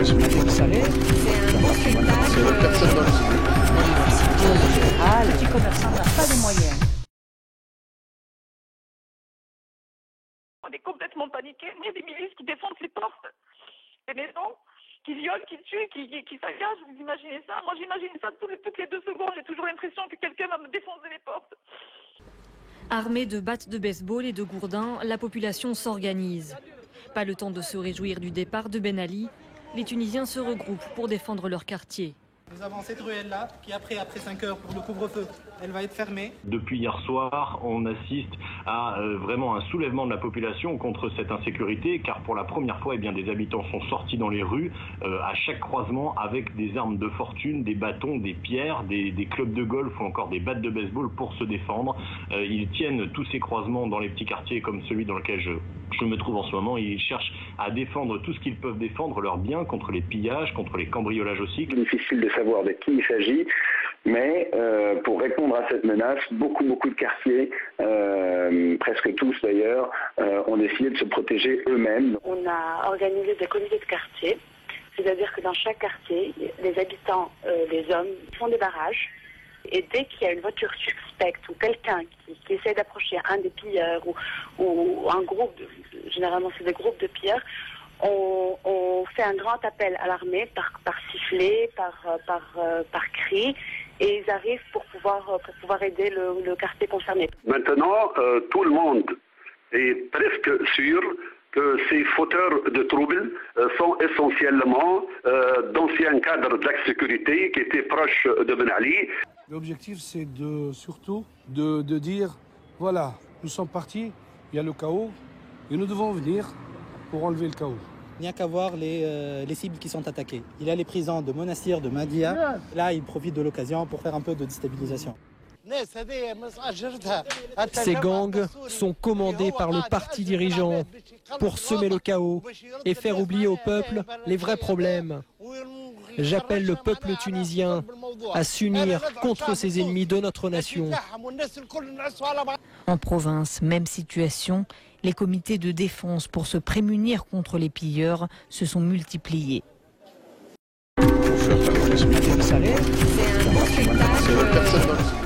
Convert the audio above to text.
Vous savez, c'est un beau spectacle. en général, le petit commerçant n'a pas les moyens. On est complètement paniqués. Il y a des milices qui défoncent les portes des maisons, qui violent, qui tuent, qui saccagent. Vous imaginez ça? Moi, j'imagine ça toutes les 2 secondes. J'ai toujours l'impression que quelqu'un va me défoncer les portes. Armés de battes de baseball et de gourdins, la population s'organise. Pas le temps de se réjouir du départ de Ben Ali. Les Tunisiens se regroupent pour défendre leur quartier. Nous avons cette ruelle-là qui après 5 heures pour le couvre-feu, elle va être fermée. Depuis hier soir, on assiste à vraiment un soulèvement de la population contre cette insécurité, car pour la première fois, des habitants sont sortis dans les rues à chaque croisement avec des armes de fortune, des bâtons, des pierres, des clubs de golf ou encore des battes de baseball pour se défendre. Ils tiennent tous ces croisements dans les petits quartiers comme celui dans lequel je me trouve en ce moment. Ils cherchent à défendre tout ce qu'ils peuvent défendre, leurs biens, contre les pillages, contre les cambriolages aussi. Difficile de savoir de qui il s'agit, mais pour répondre à cette menace, beaucoup de quartiers, presque tous d'ailleurs, ont décidé de se protéger eux-mêmes. On a organisé des comités de quartier, c'est-à-dire que dans chaque quartier, les habitants, les hommes, font des barrages. Et dès qu'il y a une voiture suspecte ou quelqu'un qui essaie d'approcher un des pilleurs ou un groupe, généralement c'est des groupes de pilleurs, on fait un grand appel à l'armée par sifflet, par cri, et ils arrivent pour pouvoir aider le quartier concerné. Maintenant, tout le monde est presque sûr que ces fauteurs de troubles sont essentiellement d'anciens cadres de la sécurité qui étaient proches de Ben Ali. L'objectif, c'est surtout de dire, voilà, nous sommes partis, il y a le chaos, et nous devons venir pour enlever le chaos. Il n'y a qu'à voir les cibles qui sont attaquées. Il y a les prisons de Monastir, de Mahdia. Là, ils profitent de l'occasion pour faire un peu de déstabilisation. Ces gangs sont commandés par le parti dirigeant pour semer le chaos et faire oublier au peuple les vrais problèmes. J'appelle le peuple tunisien à s'unir contre ces ennemis de notre nation. En province, même situation, les comités de défense pour se prémunir contre les pilleurs se sont multipliés. Vous savez, C'est un beau spectacle.